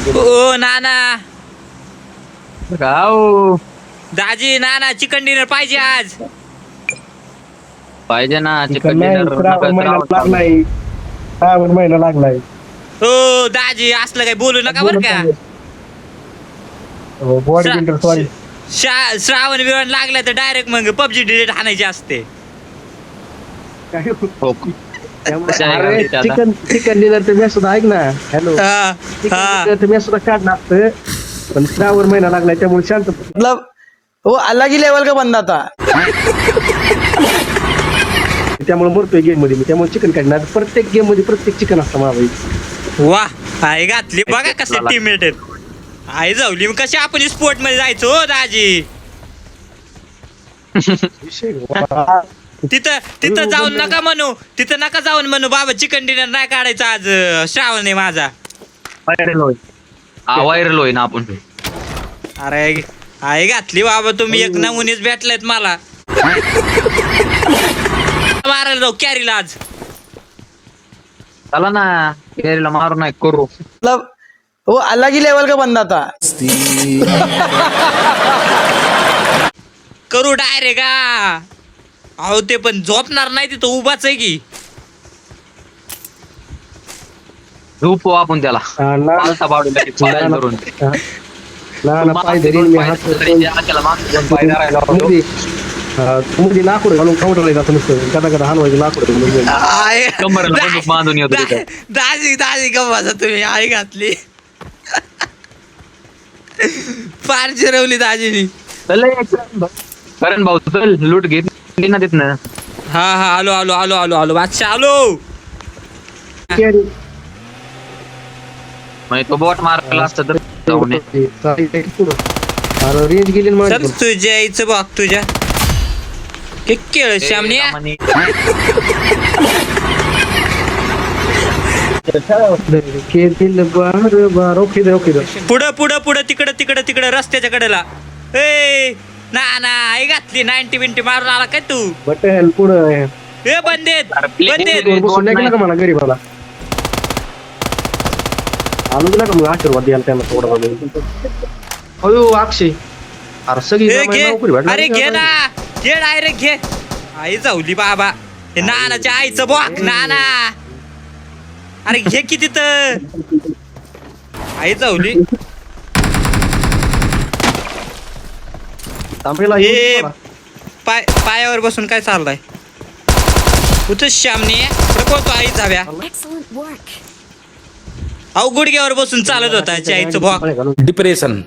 ओ नाना गाव दाजी नाना chicken dinner पाहिजे आज. पाहिजे ना चिकन नाही, डिनर. श्रावण महिना लागलाय. श्रावण महिना लागलाय. हो दाजी असलं काही बोलू नका बर का. Body builder sorry. श्रावण बिवण लागला तर डायरेक्ट मग पबजी डिलीट आणायची असते. हो. चिकन चिकन डिनर तर मी सुद्धा ऐक ना. हॅलो, हा, चिकन हा. डिनर तर मी सुद्धा काढणार असतं, पण श्रावण महिना लागलाय त्यामुळे शांत. मतलब वो अलग ही लेवल का बंदा था. त्यामुळे मरतोय गेम मध्ये मी, त्यामुळे चिकन काढणार. प्रत्येक गेम मध्ये प्रत्येक चिकन असतं माझा. वा आई घातली बघा कसे टीममेट आहेत. आई जाऊली मग कशी आपण स्पोर्ट मध्ये जायचो हो दाजी. तिथं तिथं जाऊन नका म्हणू, तिथं नका जाऊन म्हणू बाबा चिकन डिनर नाही काढायचं आज, श्रावण आहे माझा. व्हायरल होईन आपण. अरे आई घातली बाबा तुम्ही, एक नमुनीच भेटलेत मला. मारायला जाऊ कॅरीला आज. चला ना केरीला मारू नाही करू. मतलब वो अलग ही लेवल का बंदा था. करू डायरेक्ट का अहो ते पण झोपणार नाही तिथं उभाच आहे की. झोपू आपण त्याला पालथा पाडून करून. पाय धरीन मी हात मध्ये लाकूड घालून काउंटरला जातो नुसतं कदा कदा हलवायचं लाकूड. कमरेला बंदूक बांधून येतो तिथं. दाजी दाजी गप्पाचा तुम्ही आई घातली. फार जिरवली दाजीनी. करण भाऊ चल लूट घेतली ना तिथनं. हा हा आलो आलो आलो आलो आलो बादशाह आलो. म्हणजे तो बॉट मारला असता तर जाऊन ये. अरे रेंज गेली ना चल माझी. तुझ्या आईचं बघ तुझ्या के केळ श्यामने. पुढं पुढं पुढं तिकडं तिकडं तिकडं रस्त्याच्या कडेला. ए ना ना आई घातली 90 बिंटी मारून आला काय तू. बटन पुढं ए बंदेत बंदेत. बसून नाही का मला गरीबाला आलो गेला का मग आशीर्वाद द्यायला त्यांना थोडा. अयो अक्षय अरे सगळी ए घे अरे घे ना घे डायरेक्ट घे. आई जाऊली बाबा हे नानाच्या आईचं बॉक नाना. अरे घे की तिथं आई जाऊली. ए पायावर बसून काय चाललंय कुठं श्यामने प्रकोतो आई जाव्या. अहो गुडघ्यावर बसून चालत होता आईचं बॉक. डिप्रेशन.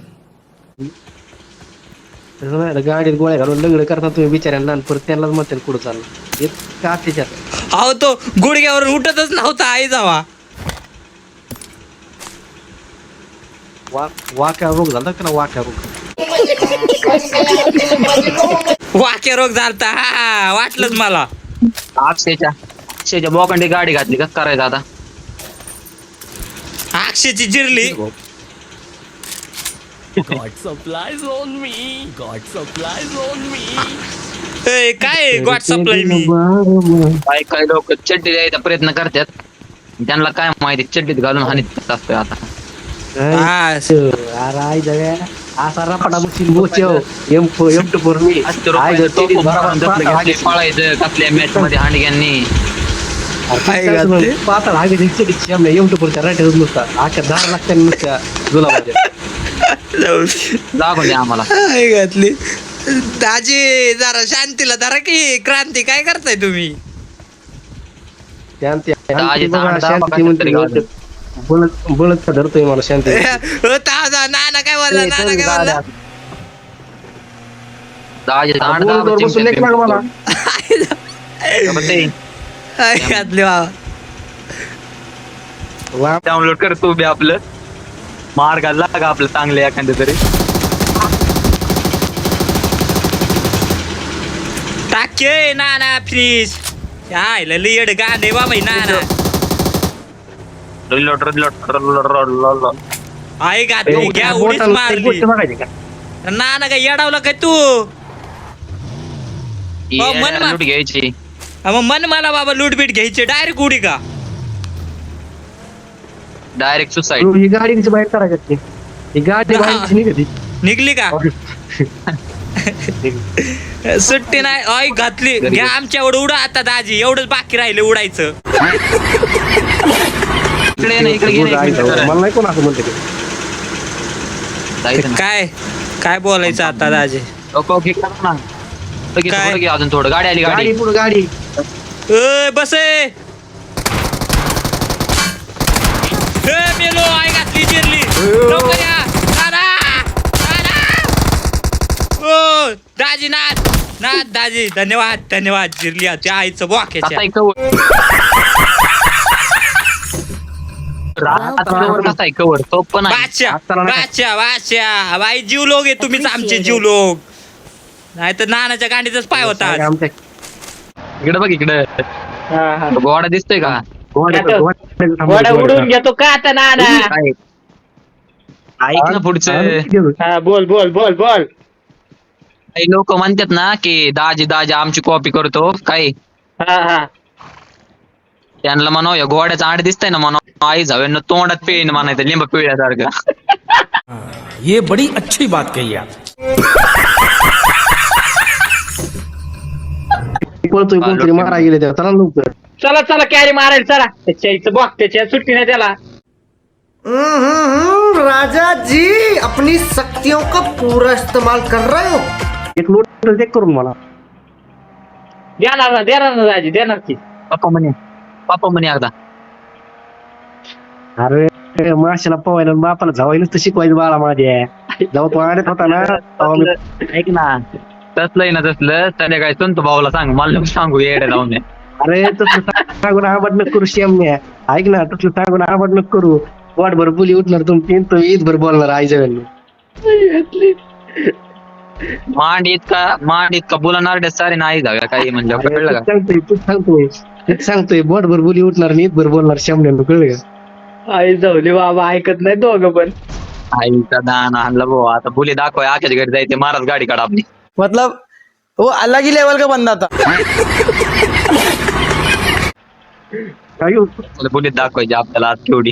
गाडीत गोळ्या घालून लग्न करता तुम्ही बिचाऱ्यांना आणि परत त्यांनाच म्हणते कुठं चाललं का त्याच्यात. अहो तो गुडघ्यावर उठतच नव्हता आई जावा. वाक्या रोग झाला ना वाक्या रोग. वाक्य रोग झालता हा वाटलंच मला. अक्षयच्या बोकांडी गाडी घातली का करायचं आता. अक्षयची जिरली. God supplies on me. God supplies on me. ए, काय गॉड सप्लाय मी. काही काही लोक चड्डी द्यायचा प्रयत्न करतात, त्यांना काय माहिती चड्डीत घालून हानीत असतोय आता. अरे आई जव्या असा रपाटा मशीन बोचव M4 मी पळायचं कसल्या मॅच मध्ये हांडग्यांनी. पाताळ M4च्या राईटच नुसता आख्या 10 लाख नुसत्या गुलाबाच्या दाखवून द्या आम्हाला. घातली दाजी जरा शांतीला धरा की. क्रांती काय करताय तुम्ही. बळत धरतोय मला शांती. नाना काय बोलला नाना काय बोलला. बसून एक लाग मला घातली बाबा. डाउनलोड कर तू बी आपलं मार घालला का आपलं चांगलं एखाद्या तरी. टाके नाना फिनिश. काय लियड गांडे बाबा नाना. आई घातली घ्या उडीच मारली. नाना काय येडावला काय तू. लूट घ्यायची मग मन मला बाबा लूटबीट घ्यायची डायरेक्ट उडी का. Direct suicide. ही गाडी कशी बाहेर करायची ही गाडी बाहेर निघाली निघली का सुट्टी नाही आई घातली घ्या आमच्यावर उडा आता दाजी एवढंच बाकी राहिले उडायचं. इकडे ना इकडे मला नाही कोण असं म्हणते काय काय बोलायचं आता दाजी. काय अजून थोडं गाडी आली गाडी गाडी पुढे गाडी बस ए मेलो आई घातली चिरली लवकर या दादा ओ दाजी नाथ नाथ दाजी धन्यवाद धन्यवाद चिरली त्या आईचं बॉकेच्या कवर तो पण आहे. बादशा बादशा बादशा बाई जीव लोक आहे तुम्हीच आमचे जीव लोक नाही तर नानाच्या गाडीतच पाय होता. आमच्या इकडे बघ इकडे गोडा दिसतोय का घोडा उडून घेतो का आता नाना. ऐक ना पुढचं. हा बोल बोल बोल बोल. काही लोक म्हणतात ना की दाजी दाजी आमची कॉपी करतो काय हा हा त्यांना म्हणाव या घोड्याचं आड दिसतंय ना म्हणाव आई जावे तोंडात पेन म्हणायचं लिंब पिळल्यासारखं. ये बड़ी अच्छी बात कही आप. पळतोय कोणतरी मारा गेले त्या चला लवकर. चला चला कॅरी मारायला चला त्याच्या इथं बघ त्याच्या सुट्टी नाही त्याला. राजा जी अपनी शक्तियों का पूरा इस्तेमाल कर रहे हो. एक लोट चेक करून मला देणार ना दाजी देणार की. पापा म्हणे एकदा अरे माशाला पवायला बापाला जावायला तर शिकवायचं बाळा माझ्या जेव्हा तो आडत होता ना तेव्हा मी ऐक ना तसलंय ना तसलं त्याने काय संत भाऊला सांग मला नको सांगू येडे जाऊन दे. अरे तसलं सांगून आबड नको करू श्याम्या ऐक ना तसलं सांगून आबड नको करू वाटभर बोली उठणार तुमची तो ईदभर बोलणार आईच्या वेळेला मांड इतका बोलणार डे सारे नाही जाऊया काही म्हणजे कळलं का सांगतोय बोटभर बोली उठणार आणि ईदभर बोलणार श्याम्यानं कळलं का. आई जाऊले बाबा ऐकत नाही दोघं पण. आईचा दान आणला भाऊ आता बोली दाखवाय आकाच्या घरी जायचे महाराज गाडी काढा आपली. मतलब वो अलग ही लेवल का बंदा था. बोलीत दाखवायची आपल्याला आज केवढी.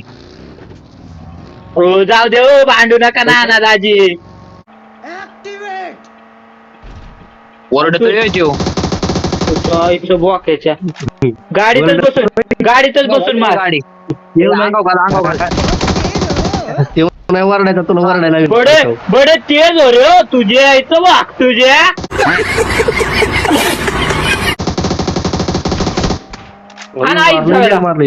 हो जाऊ दे हो भांडू नका नाना दाजी. ओरडतोय त्यो. इथं बॉकेच्या गाडीतच बसून मार. गाडी अंगाव घाल अंगाव घाल. तेव्हा नाही वरडायचा तुला वरडायला बडे बडे तेज हो रे तुझे यायचं वाघ तुझ्या. मारले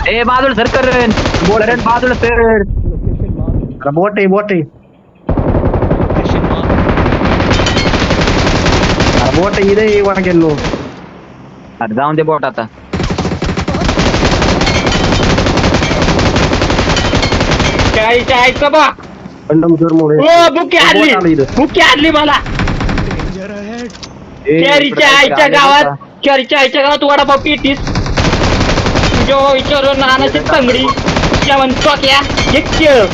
ए बाजूला सरकर बाजूला सर बोट आहे बोट आहे बोट इथे वागेल अरे जाऊन दे बोट आता. ऐकतं बा बुकी हाडली मला. कॅरीच्या आईच्या गावात वडापाव पिटीस तुझ्या विचारून नानाची तंगडी जेवण चोक्या एक खेळ.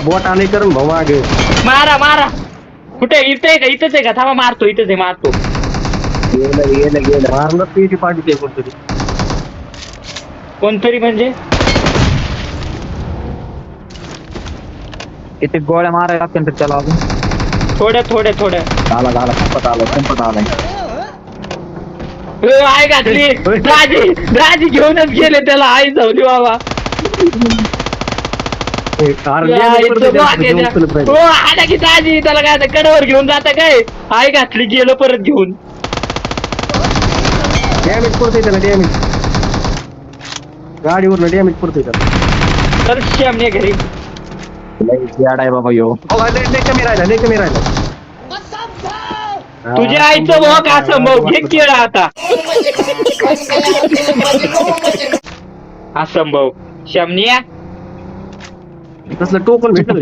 बोट आले करून भाऊ माग मारा मारा. कुठे इथे आहे का इथंच आहे का थांबा मारतो इथंच आहे मारतो. मारलं पेटी पाठी कोणतरी कोणतरी म्हणजे किती गोळ्या मारायला लागतील तर त्याला थोड्या झाला संपत आलाय. आई घातली राजी घेऊनच गेले त्याला आई जाऊली बाबा. आला की दाजी त्याला काय कडावर घेऊन जाता काय. आई घातली गेलो परत घेऊन. डॅमेज पडतोय त्याला डॅमेज गाडीवर डॅमेज पडतोय त्याला. तर श्यामने घरी आहे बाबा यो कमी राहिला तुझ्या आईचं भाऊ का संभव घे केळा आता. असंभव श्यामनिया तसलं टोकन भेटल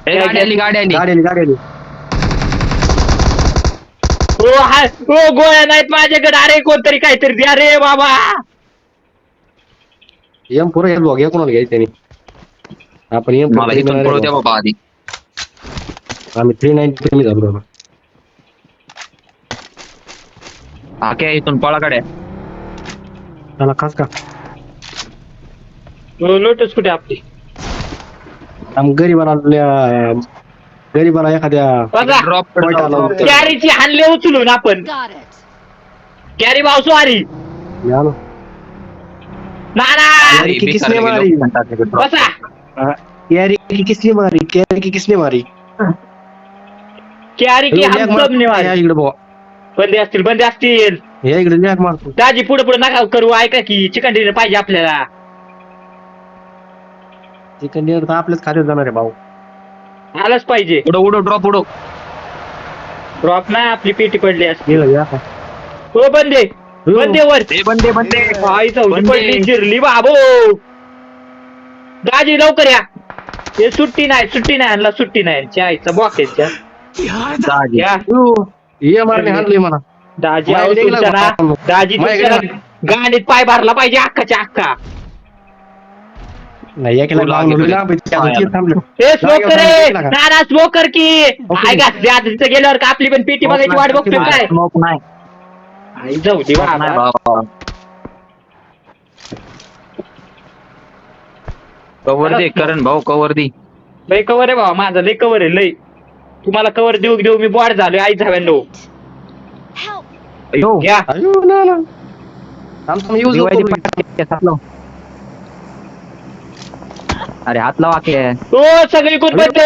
गाडी आली गाडी हो गोळ्या नाहीत माझ्याकडे. अरे कोणतरी काहीतरी द्या रे बाबा. एम4 घ्या कोणाला घ्यायचं त्याने आपण मला इथून पळू द्या बाबा आधी. आम्ही 390 कमी झालो बाबा. हा काय इथून पळाकडे त्याला खास का लोटस कुठे आपली गरीबाला एखाद्या बघा ड्रॉप कॅरीची हानले उचलून आपण Got it. कॅरी भाऊ स्वारी आलो. नाना यारी की किसने मारी बसा यारी की किसने मारी यारी की किसने मारी कॅरी की हम सब ने या मारी इकडे बाबा बंदे असतील या इकडे लॅग मारतो दाजी पुढे नका करू ऐका की चिकन डिनर पाहिजे आपल्याला चिकन डिनर तर आपल्याच खात्यात जाणार आहे भाऊ. आलंच पाहिजे उडो उडो ड्रॉप उडो ड्रॉप नाही आपली पेटी पडली असते गेलं या का? हो बंदे बंदे वर ते बंदे बंदे आई चौली बंदे. पडली चिरली बाबो दाजी लवकर या हे सुट्टी नाही आणला सुट्टी नाही आईचा बॉकेच्या जागे. या ये मारणे हाणली मला दाजी माय अहो गेला तुमच्या ना बाबा. दाजी माय तुमच्या गेला. गाडीत पाय भरला पाहिजे अख्खाच्या अख्खा नाही एकेला तुला लावून गेलं. लांब आहे, त्याचं ते थांबलं. हे स्मोकर जागेवर आहे नका. नाना स्मोकर की ओके. आई का तिथं गेल्यावर का आपली पण पेटी बघायची वाट बघतोय काय स्मोक नाही आई जाऊ दे स्मोक नाही बाबा. बाबा कवर दे करण भाऊ कवर दे लय कवर आहे बाबा माझा लय कवर आहे लय तुम्हाला कवर देऊ मी बॉड झालोय आई झाव्यानो Help. अयो घ्या अयो ना ना आमचं यूज दिवाळी हात लाव. अरे हात लावा की हो सगळी कोण बनते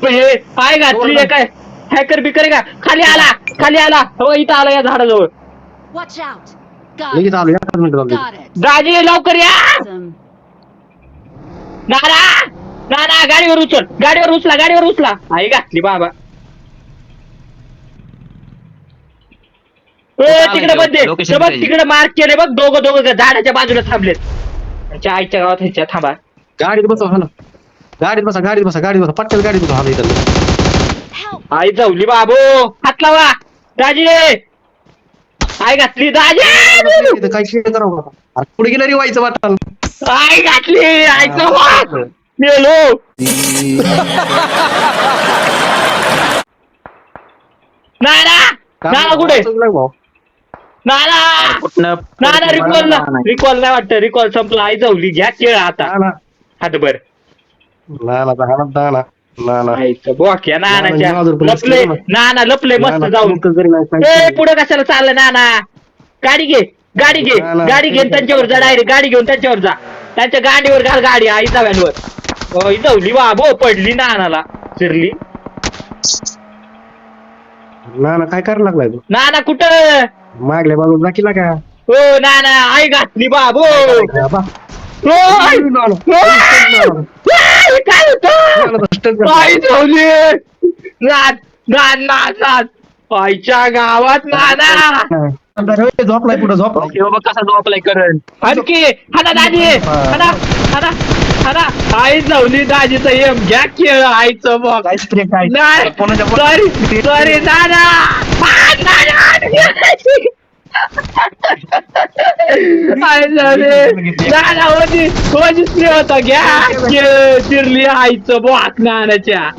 हे पाय घातली आहे काय हॅकर बिकर का खाली आला हो इथं आला या झाडाजवळ Watch out. Got लगेच it. आलो या मिनिट Got it. दाजी लवकर या Awesome. नाना गाडीवर उचला आई घातली बाबा तिकडे बंदे Location बघ पाहिजे. तिकडे मार्क केले बघ दोघं झाडाच्या बाजूला थांबलेत त्यांच्या आईच्या गावात ह्याच्या थांबा गाडीत बसव हा ना गाडीत बसा पटकन गाडीत बसा हा इथं Help. आई जाऊली बाबो हात लावा दाजी आई घातली दाजी इथं काय शेअर करावं आता? अरे पुढे गेलं रे व्हायचं वाटलं आई घातली आईचं वाट मेलो नाना कुठे नाना कुठनं रिकॉल नाही वाटतं रिकॉल संपला आई जाऊली घ्या केळ आता हातभर आईचं बॉक्या नानाच्या लपले नाना लपले मस्त जाऊन पुढे कशाला चाललं नाना गाडी घे गाडी घेऊन त्यांच्यावर जा डायरेक्ट गाडी घेऊन त्यांच्यावर जा त्यांच्या गाडीवर घाल गाडी आई जाव्यांवर जाऊली बाबो पडली नानाला चिरली ना काय करायला लागलाय तू नाना कुठं मागल्या बाजूला दाखिला का हो नाना आई घातली बाबो काय होतं आई ठेवली नाद आईच्या गावात नाना झोपलाय पुढे झोपलाय बाबा कसा झोपलाय करण आणखी हाना दाजी हाना आई जाऊली दाजीचं एम घ्या खेळ आईचं बघ काय स्प्रे काय नाही सॉरी नाना नाना होती स्प्रे होता घ्या चिरली आईचं बॉक नानाच्या